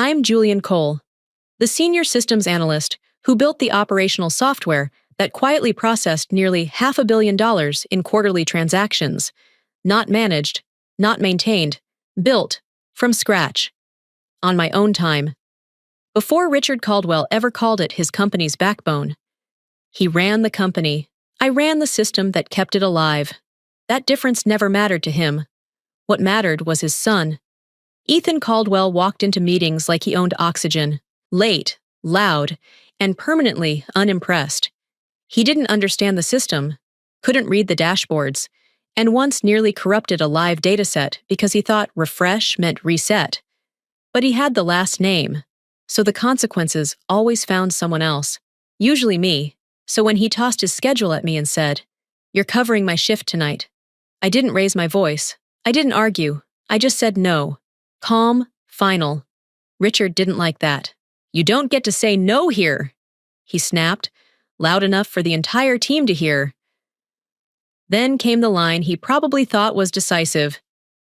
I'm Julian Cole, the senior systems analyst who built the operational software that quietly processed nearly $500 million in quarterly transactions. Not managed, not maintained, built from scratch, on my own time. Before Richard Caldwell ever called it his company's backbone. He ran the company. I ran the system that kept it alive. That difference never mattered to him. What mattered was his son. Ethan Caldwell walked into meetings like he owned oxygen, late, loud, and permanently unimpressed. He didn't understand the system, couldn't read the dashboards, and once nearly corrupted a live dataset because he thought refresh meant reset. But he had the last name, so the consequences always found someone else, usually me. So when he tossed his schedule at me and said, "You're covering my shift tonight," I didn't raise my voice. I didn't argue. I just said no. Calm, final. Richard didn't like that. "You don't get to say no here," he snapped, loud enough for the entire team to hear. Then came the line he probably thought was decisive.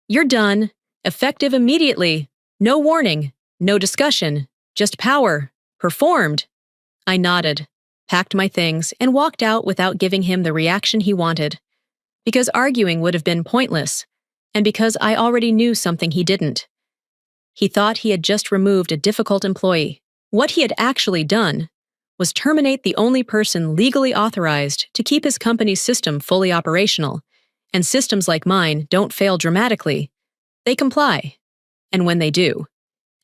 "You're done. Effective immediately. No warning. No discussion. Just power. Performed." I nodded, packed my things, and walked out without giving him the reaction he wanted. Because arguing would have been pointless, and because I already knew something he didn't. He thought he had just removed a difficult employee. What he had actually done was terminate the only person legally authorized to keep his company's system fully operational, and systems like mine don't fail dramatically. They comply. And when they do,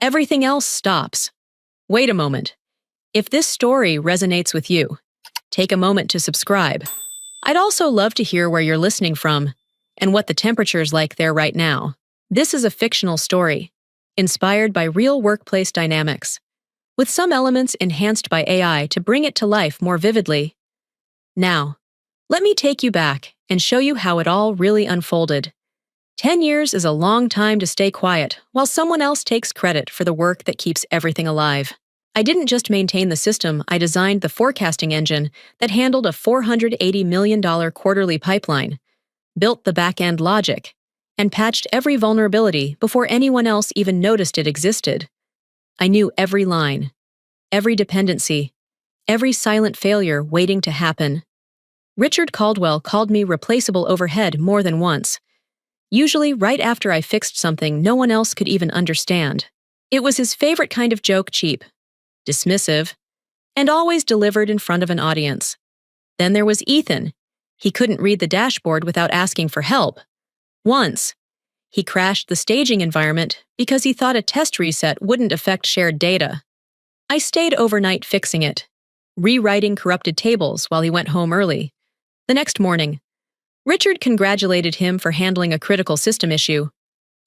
everything else stops. Wait a moment. If this story resonates with you, take a moment to subscribe. I'd also love to hear where you're listening from and what the temperature's like there right now. This is a fictional story, inspired by real workplace dynamics, with some elements enhanced by AI to bring it to life more vividly. Now, let me take you back and show you how it all really unfolded. 10 years is a long time to stay quiet while someone else takes credit for the work that keeps everything alive. I didn't just maintain the system, I designed the forecasting engine that handled a $480 million quarterly pipeline, built the back-end logic, and patched every vulnerability before anyone else even noticed it existed. I knew every line, every dependency, every silent failure waiting to happen. Richard Caldwell called me replaceable overhead more than once, usually right after I fixed something no one else could even understand. It was his favorite kind of joke, cheap, dismissive, and always delivered in front of an audience. Then there was Ethan. He couldn't read the dashboard without asking for help. Once, he crashed the staging environment because he thought a test reset wouldn't affect shared data. I stayed overnight fixing it, rewriting corrupted tables while he went home early. The next morning, Richard congratulated him for handling a critical system issue.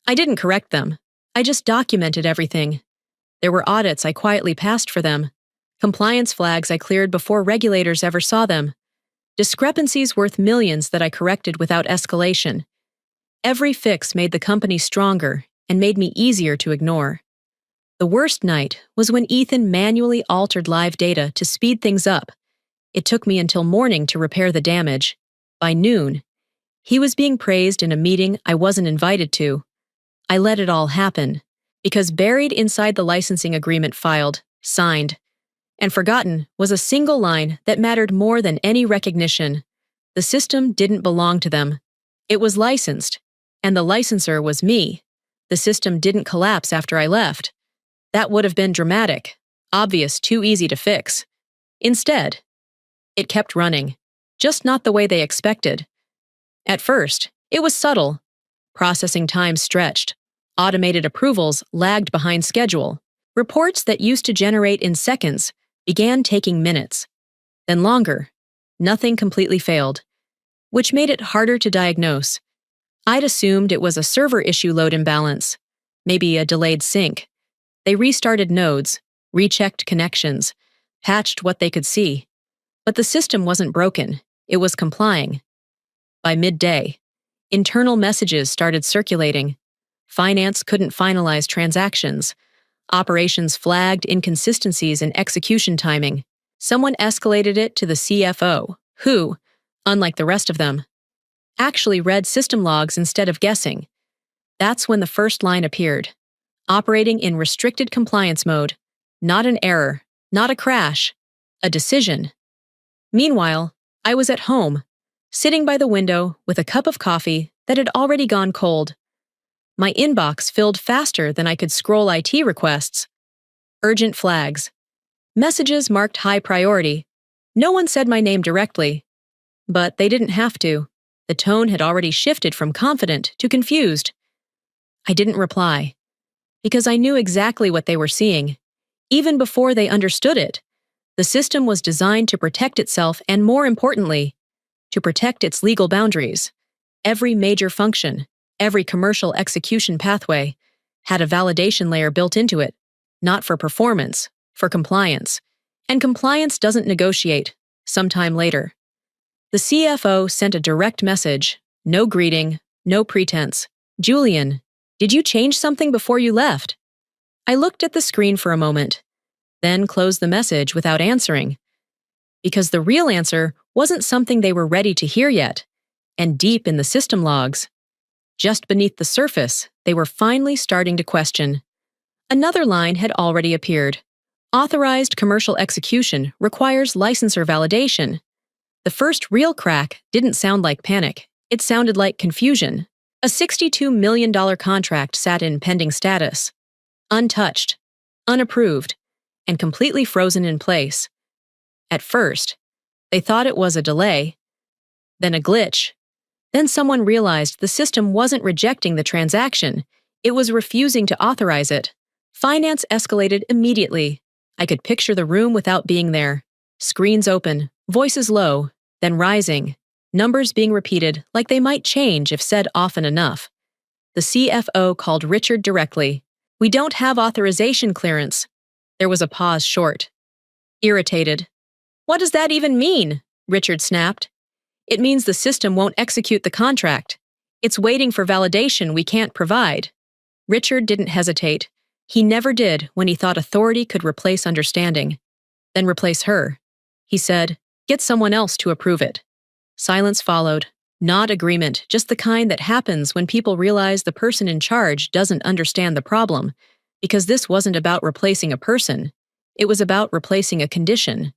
I didn't correct them. I just documented everything. There were audits I quietly passed for them, compliance flags I cleared before regulators ever saw them, discrepancies worth millions that I corrected without escalation. Every fix made the company stronger and made me easier to ignore. The worst night was when Ethan manually altered live data to speed things up. It took me until morning to repair the damage. By noon, he was being praised in a meeting I wasn't invited to. I let it all happen, because buried inside the licensing agreement filed, signed, and forgotten was a single line that mattered more than any recognition. The system didn't belong to them. It was licensed, and the licensor was me. The system didn't collapse after I left. That would have been dramatic, obvious, too easy to fix. Instead, it kept running, just not the way they expected. At first, it was subtle. Processing time stretched. Automated approvals lagged behind schedule. Reports that used to generate in seconds began taking minutes. Then longer. Nothing completely failed, which made it harder to diagnose. I'd assumed it was a server issue load imbalance, maybe a delayed sync. They restarted nodes, rechecked connections, patched what they could see. But the system wasn't broken, it was complying. By midday, internal messages started circulating. Finance couldn't finalize transactions. Operations flagged inconsistencies in execution timing. Someone escalated it to the CFO, who, unlike the rest of them, actually read system logs instead of guessing. That's when the first line appeared. operating in restricted compliance mode. Not an error, not a crash, a decision. Meanwhile, I was at home, sitting by the window with a cup of coffee that had already gone cold. My inbox filled faster than I could scroll IT requests. Urgent flags. Messages marked high priority. No one said my name directly. But they didn't have to. The tone had already shifted from confident to confused. I didn't reply, because I knew exactly what they were seeing. Even before they understood it, the system was designed to protect itself and, more importantly, to protect its legal boundaries. Every major function, every commercial execution pathway, had a validation layer built into it, not for performance, for compliance. And compliance doesn't negotiate, sometime later. The CFO sent a direct message, no greeting, no pretense. "Julian, did you change something before you left?" I looked at the screen for a moment, then closed the message without answering. Because the real answer wasn't something they were ready to hear yet, and deep in the system logs, just beneath the surface, they were finally starting to question. Another line had already appeared. Authorized commercial execution requires licensor validation. The first real crack didn't sound like panic. It sounded like confusion. A $62 million contract sat in pending status, untouched, unapproved, and completely frozen in place. At first, they thought it was a delay, then a glitch. Then someone realized the system wasn't rejecting the transaction, it was refusing to authorize it. Finance escalated immediately. I could picture the room without being there. Screens open, voices low, then rising, numbers being repeated like they might change if said often enough. The CFO called Richard directly. "We don't have authorization clearance." There was a pause short. Irritated. "What does that even mean?" Richard snapped. "It means the system won't execute the contract. It's waiting for validation we can't provide." Richard didn't hesitate. He never did when he thought authority could replace understanding. Then replace her. He said, "Get someone else to approve it." Silence followed. Not agreement, just the kind that happens when people realize the person in charge doesn't understand the problem, because this wasn't about replacing a person. It was about replacing a condition.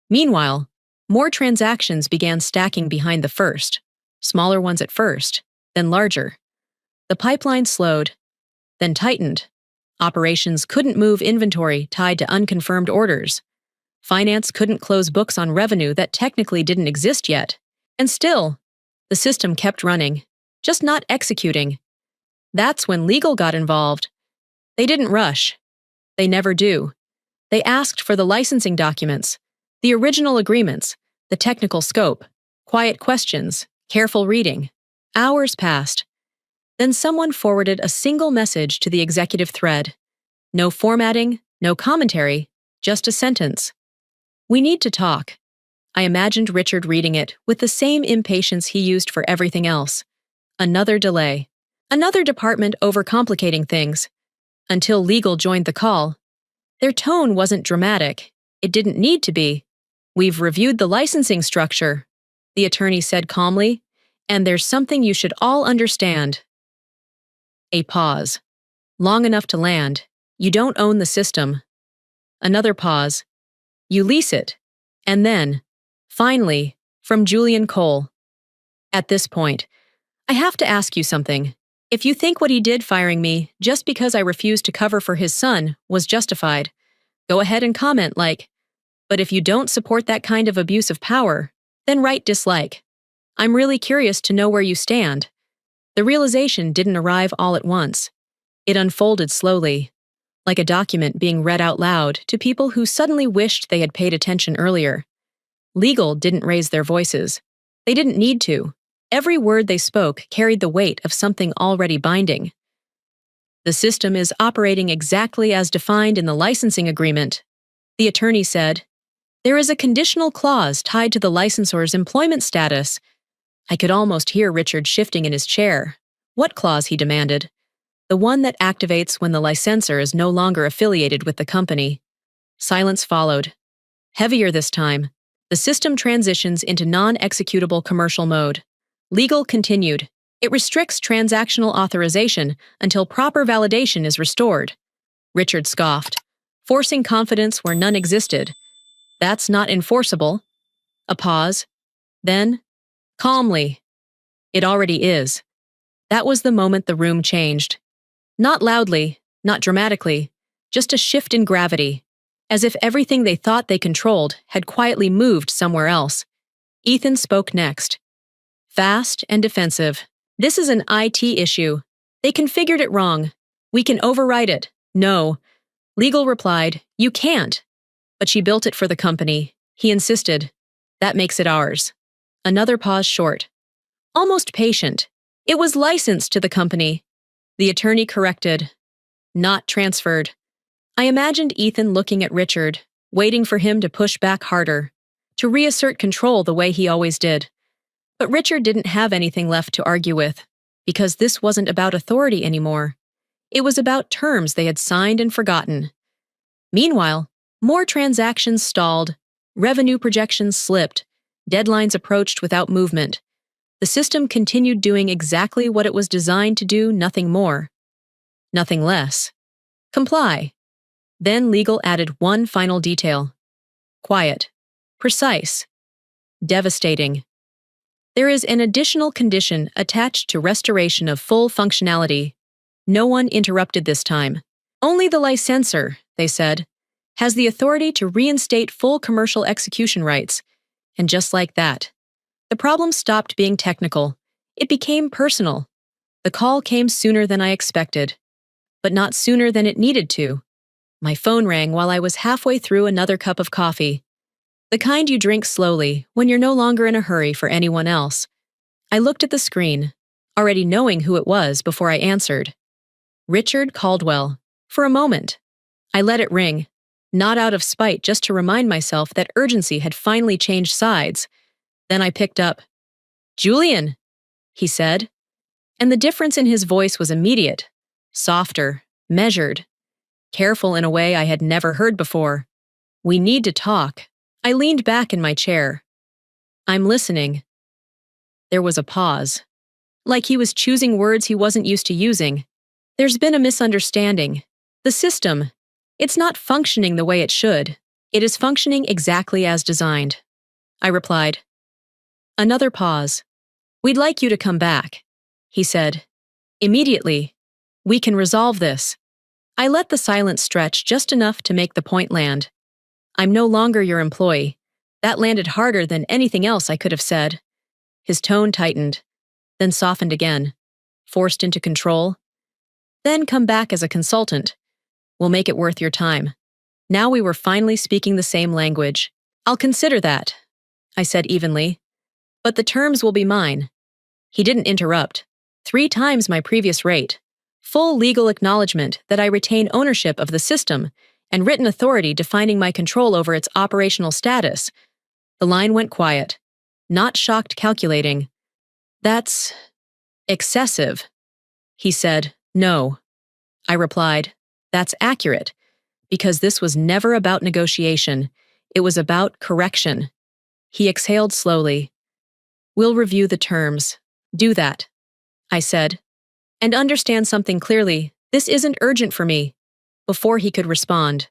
Meanwhile, more transactions began stacking behind the first, smaller ones at first, then larger. The pipeline slowed, then tightened. Operations couldn't move inventory tied to unconfirmed orders. Finance couldn't close books on revenue that technically didn't exist yet. And still, the system kept running, just not executing. That's when legal got involved. They didn't rush. They never do. They asked for the licensing documents, the original agreements, the technical scope, quiet questions, careful reading. Hours passed. Then someone forwarded a single message to the executive thread. No formatting, no commentary, just a sentence. "We need to talk." I imagined Richard reading it with the same impatience he used for everything else. Another delay. Another department overcomplicating things. Until legal joined the call. Their tone wasn't dramatic. It didn't need to be. "We've reviewed the licensing structure," the attorney said calmly, "and there's something you should all understand." A pause. Long enough to land. "You don't own the system." Another pause. "You lease it." And then, finally, from Julian Cole. "At this point, I have to ask you something. If you think what he did firing me just because I refused to cover for his son was justified, go ahead and comment like, but if you don't support that kind of abuse of power, then write dislike. I'm really curious to know where you stand." The realization didn't arrive all at once. It unfolded slowly, like a document being read out loud to people who suddenly wished they had paid attention earlier. Legal didn't raise their voices. They didn't need to. Every word they spoke carried the weight of something already binding. "The system is operating exactly as defined in the licensing agreement," the attorney said. "There is a conditional clause tied to the licensor's employment status." I could almost hear Richard shifting in his chair. "What clause?" he demanded. "The one that activates when the licensor is no longer affiliated with the company." Silence followed. Heavier this time. The system transitions into non-executable commercial mode. Legal continued. It restricts transactional authorization until proper validation is restored. Richard scoffed, forcing confidence where none existed. That's not enforceable. A pause. Then, calmly, it already is. That was the moment the room changed. Not loudly, not dramatically, just a shift in gravity, as if everything they thought they controlled had quietly moved somewhere else. Ethan spoke next. Fast and defensive. This is an IT issue. They configured it wrong. We can override it. No. Legal replied, you can't. But she built it for the company. He insisted. That makes it ours. Another pause short. Almost patient. It was licensed to the company. The attorney corrected. Not transferred. I imagined Ethan looking at Richard, waiting for him to push back harder, to reassert control the way he always did. But Richard didn't have anything left to argue with, because this wasn't about authority anymore. It was about terms they had signed and forgotten. Meanwhile, more transactions stalled, revenue projections slipped, deadlines approached without movement. The system continued doing exactly what it was designed to do, nothing more. Nothing less. Comply. Then legal added one final detail. Quiet. Precise. Devastating. There is an additional condition attached to restoration of full functionality. No one interrupted this time. Only the licensor, they said, has the authority to reinstate full commercial execution rights. And just like that, the problem stopped being technical. It became personal. The call came sooner than I expected, but not sooner than it needed to. My phone rang while I was halfway through another cup of coffee. The kind you drink slowly when you're no longer in a hurry for anyone else. I looked at the screen, already knowing who it was before I answered. Richard Caldwell. For a moment. I let it ring, not out of spite, just to remind myself that urgency had finally changed sides. Then I picked up. Julian, he said. And the difference in his voice was immediate, softer, measured, careful in a way I had never heard before. We need to talk. I leaned back in my chair. I'm listening. There was a pause. Like he was choosing words he wasn't used to using. There's been a misunderstanding. The system, it's not functioning the way it should. It is functioning exactly as designed. I replied. Another pause. We'd like you to come back, he said. Immediately. We can resolve this. I let the silence stretch just enough to make the point land. I'm no longer your employee. That landed harder than anything else I could have said. His tone tightened, then softened again, forced into control. Then come back as a consultant. We'll make it worth your time. Now we were finally speaking the same language. I'll consider that, I said evenly. But the terms will be mine. He didn't interrupt. 3 times my previous rate. Full legal acknowledgement that I retain ownership of the system and written authority defining my control over its operational status. The line went quiet. Not shocked, calculating. That's excessive. He said, no. I replied, that's accurate, because this was never about negotiation. It was about correction. He exhaled slowly. We'll review the terms. Do that, I said. And understand something clearly, this isn't urgent for me. Before he could respond.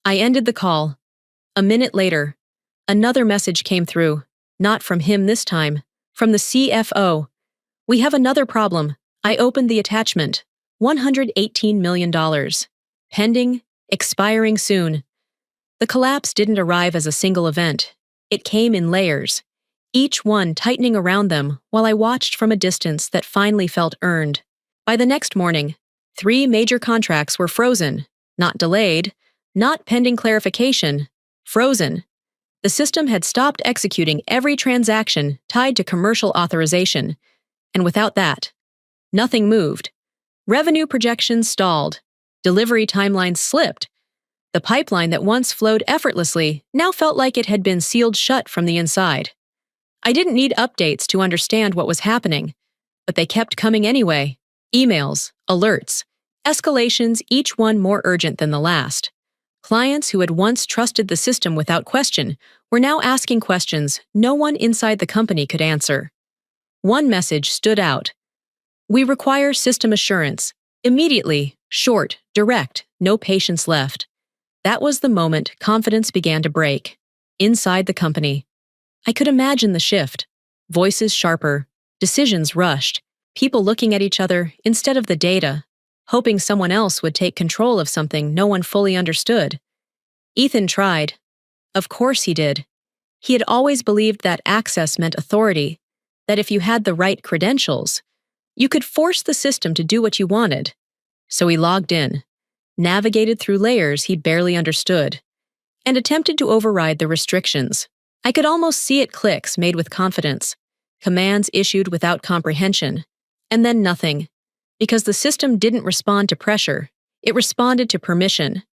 I ended the call. A minute later, another message came through, not from him this time, from the CFO. We have another problem. I opened the attachment. $118 million. Pending, expiring soon. The collapse didn't arrive as a single event. It came in layers, each one tightening around them while I watched from a distance that finally felt earned. By the next morning, 3 major contracts were frozen, not delayed, not pending clarification, frozen. The system had stopped executing every transaction tied to commercial authorization, and without that, nothing moved. Revenue projections stalled, delivery timelines slipped. The pipeline that once flowed effortlessly now felt like it had been sealed shut from the inside. I didn't need updates to understand what was happening, but they kept coming anyway. Emails, alerts, escalations, each one more urgent than the last. Clients who had once trusted the system without question were now asking questions no one inside the company could answer. One message stood out. We require system assurance. Immediately, short, direct, no patience left. That was the moment confidence began to break. Inside the company, I could imagine the shift. Voices sharper, decisions rushed, people looking at each other instead of the data, hoping someone else would take control of something no one fully understood. Ethan tried. Of course he did. He had always believed that access meant authority, that if you had the right credentials, you could force the system to do what you wanted. So he logged in, navigated through layers he barely understood, and attempted to override the restrictions. I could almost see it clicks made with confidence, commands issued without comprehension, and then nothing, because the system didn't respond to pressure, it responded to permission.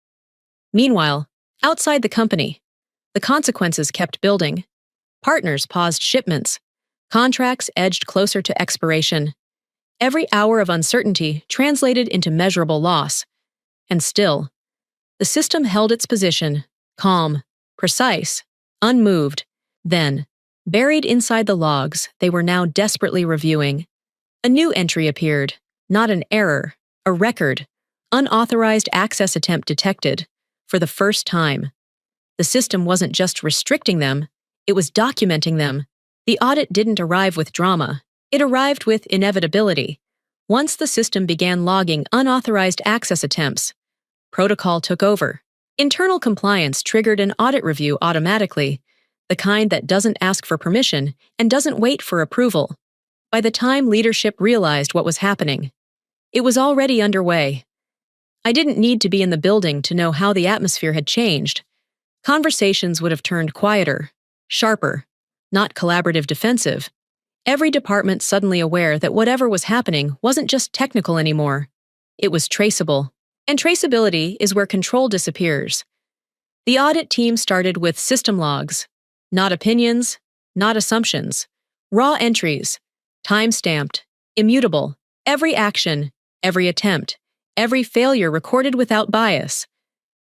Meanwhile, outside the company, the consequences kept building. Partners paused shipments, contracts edged closer to expiration. Every hour of uncertainty translated into measurable loss. And still, the system held its position, calm, precise, unmoved. Then, buried inside the logs they were now desperately reviewing, a new entry appeared, not an error, a record, unauthorized access attempt detected, for the first time. The system wasn't just restricting them, it was documenting them. The audit didn't arrive with drama, it arrived with inevitability. Once the system began logging unauthorized access attempts, protocol took over. Internal compliance triggered an audit review automatically, the kind that doesn't ask for permission and doesn't wait for approval. By the time leadership realized what was happening, it was already underway. I didn't need to be in the building to know how the atmosphere had changed. Conversations would have turned quieter, sharper, not collaborative defensive. Every department suddenly aware that whatever was happening wasn't just technical anymore. It was traceable. And traceability is where control disappears. The audit team started with system logs, not opinions, not assumptions, raw entries, time-stamped, immutable, every action, every attempt, every failure recorded without bias.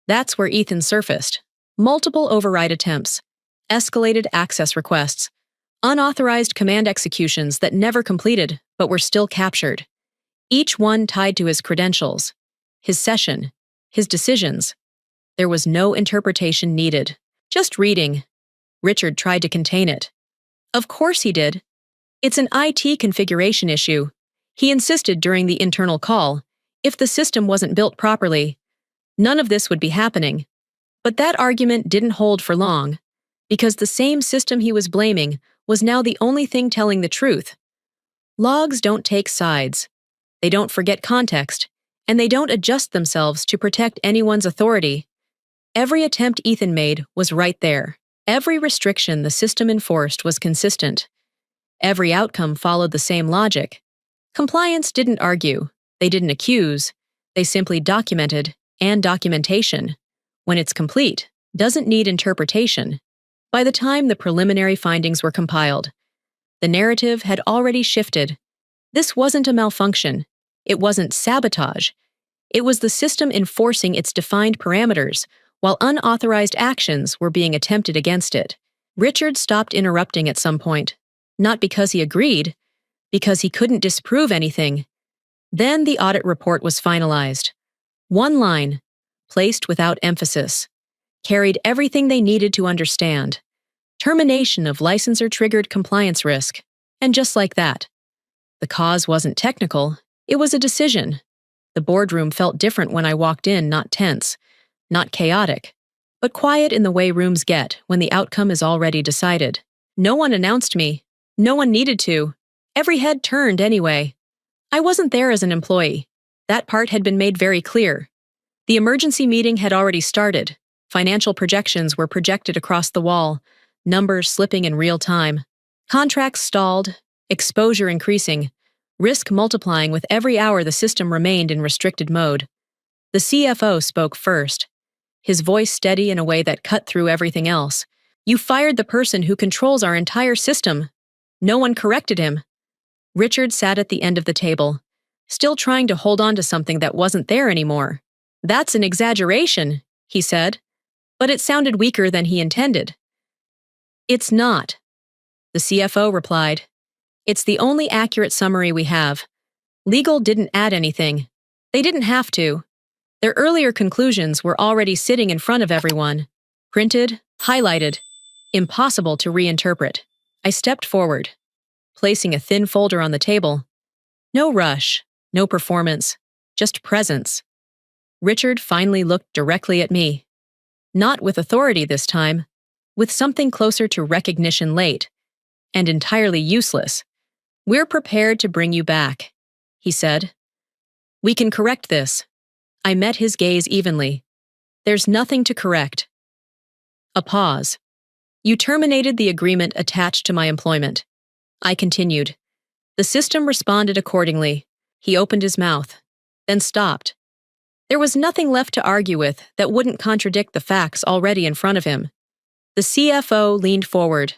That's where Ethan surfaced. Multiple override attempts, escalated access requests, unauthorized command executions that never completed but were still captured. Each one tied to his credentials, his session, his decisions. There was no interpretation needed, just reading. Richard tried to contain it. Of course he did. It's an IT configuration issue. He insisted during the internal call, if the system wasn't built properly, none of this would be happening. But that argument didn't hold for long, because the same system he was blaming was now the only thing telling the truth. Logs don't take sides. They don't forget context, and they don't adjust themselves to protect anyone's authority. Every attempt Ethan made was right there. Every restriction the system enforced was consistent. Every outcome followed the same logic. Compliance didn't argue, they didn't accuse, they simply documented, and documentation, when it's complete, doesn't need interpretation. By the time the preliminary findings were compiled, the narrative had already shifted. This wasn't a malfunction. It wasn't sabotage. It was the system enforcing its defined parameters, while unauthorized actions were being attempted against it. Richard stopped interrupting at some point, not because he agreed, because he couldn't disprove anything. Then the audit report was finalized. One line, placed without emphasis, carried everything they needed to understand. Termination of licensor-triggered compliance risk. And just like that. The cause wasn't technical, it was a decision. The boardroom felt different when I walked in, not tense, not chaotic, but quiet in the way rooms get when the outcome is already decided. No one announced me. No one needed to. Every head turned anyway. I wasn't there as an employee. That part had been made very clear. The emergency meeting had already started. Financial projections were projected across the wall, numbers slipping in real time. Contracts stalled, exposure increasing, risk multiplying with every hour the system remained in restricted mode. The CFO spoke first, his voice steady in a way that cut through everything else. You fired the person who controls our entire system. No one corrected him. Richard sat at the end of the table, still trying to hold on to something that wasn't there anymore. That's an exaggeration, he said, but it sounded weaker than he intended. It's not, the CFO replied. It's the only accurate summary we have. Legal didn't add anything. They didn't have to. Their earlier conclusions were already sitting in front of everyone. Printed, highlighted, impossible to reinterpret. I stepped forward, placing a thin folder on the table. No rush, no performance, just presence. Richard finally looked directly at me. Not with authority this time, with something closer to recognition late, and entirely useless. "We're prepared to bring you back," he said. "We can correct this." I met his gaze evenly. "There's nothing to correct." A pause. "You terminated the agreement attached to my employment." I continued. The system responded accordingly. He opened his mouth, then stopped. There was nothing left to argue with that wouldn't contradict the facts already in front of him. The CFO leaned forward.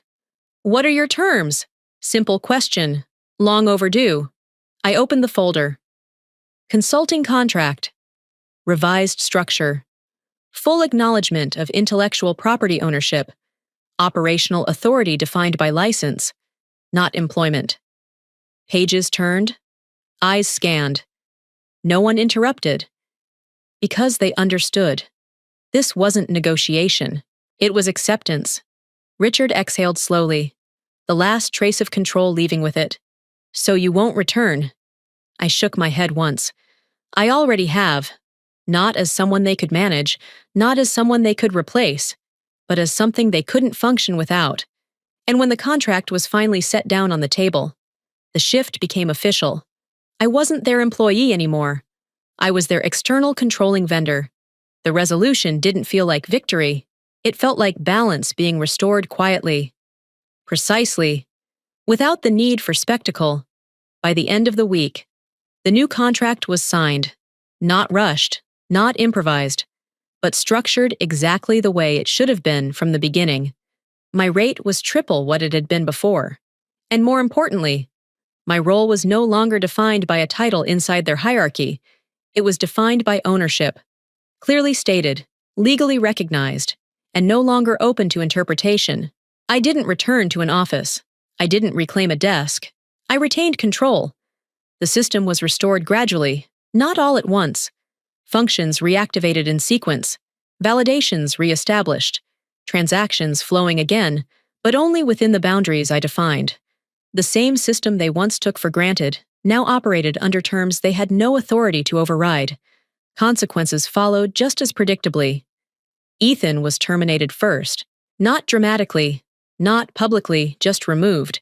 "What are your terms?" Simple question. Long overdue. I opened the folder. Consulting contract. Revised structure. Full acknowledgement of intellectual property ownership. Operational authority defined by license, not employment. Pages turned. Eyes scanned. No one interrupted. Because they understood. This wasn't negotiation. It was acceptance. Richard exhaled slowly, the last trace of control leaving with it. "So you won't return?" I shook my head once. "I already have. Not as someone they could manage, not as someone they could replace, but as something they couldn't function without." And when the contract was finally set down on the table, the shift became official. I wasn't their employee anymore. I was their external controlling vendor. The resolution didn't feel like victory. It felt like balance being restored quietly. Precisely. Without the need for spectacle. By the end of the week, the new contract was signed. Not rushed, not improvised, but structured exactly the way it should have been from the beginning. My rate was triple what it had been before. And more importantly, my role was no longer defined by a title inside their hierarchy. It was defined by ownership. Clearly stated, legally recognized, and no longer open to interpretation. I didn't return to an office. I didn't reclaim a desk. I retained control. The system was restored gradually, not all at once. Functions reactivated in sequence. Validations reestablished. Transactions flowing again, but only within the boundaries I defined. The same system they once took for granted now operated under terms they had no authority to override. Consequences followed just as predictably. Ethan was terminated first, not dramatically, not publicly, just removed.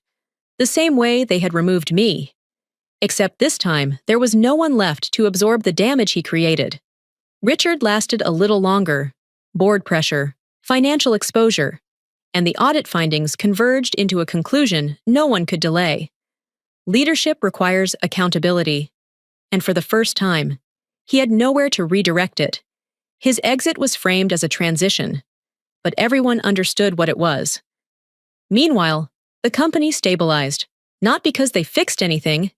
The same way they had removed me. Except this time, there was no one left to absorb the damage he created. Richard lasted a little longer. Board pressure, financial exposure, and the audit findings converged into a conclusion no one could delay. Leadership requires accountability. And for the first time, he had nowhere to redirect it. His exit was framed as a transition, but everyone understood what it was. Meanwhile, the company stabilized, not because they fixed anything,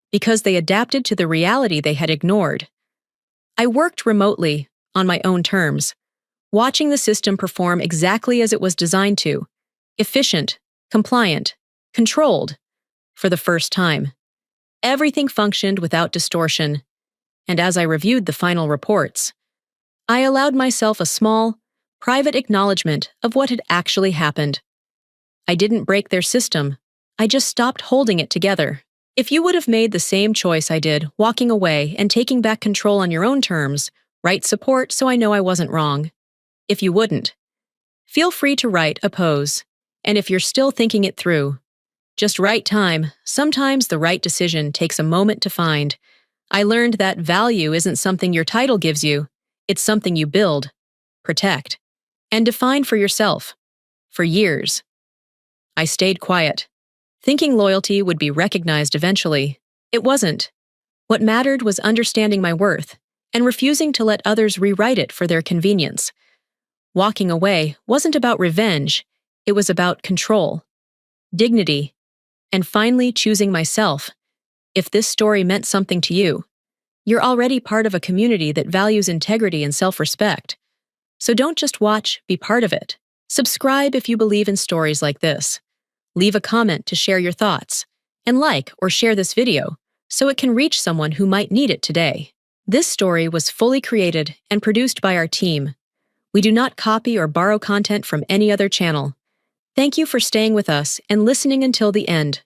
because they adapted to the reality they had ignored. I worked remotely, on my own terms, watching the system perform exactly as it was designed to, efficient, compliant, controlled, for the first time. Everything functioned without distortion, and as I reviewed the final reports, I allowed myself a small, private acknowledgement of what had actually happened. I didn't break their system, I just stopped holding it together. If you would have made the same choice I did, walking away and taking back control on your own terms, write support so I know I wasn't wrong. If you wouldn't, feel free to write oppose. And if you're still thinking it through, just write time. Sometimes the right decision takes a moment to find. I learned that value isn't something your title gives you. It's something you build, protect, and define for yourself. For years, I stayed quiet, thinking loyalty would be recognized eventually. It wasn't. What mattered was understanding my worth and refusing to let others rewrite it for their convenience. Walking away wasn't about revenge, it was about control, dignity, and finally choosing myself. If this story meant something to you, you're already part of a community that values integrity and self-respect. So don't just watch, be part of it. Subscribe if you believe in stories like this. Leave a comment to share your thoughts. And like or share this video so it can reach someone who might need it today. This story was fully created and produced by our team. We do not copy or borrow content from any other channel. Thank you for staying with us and listening until the end.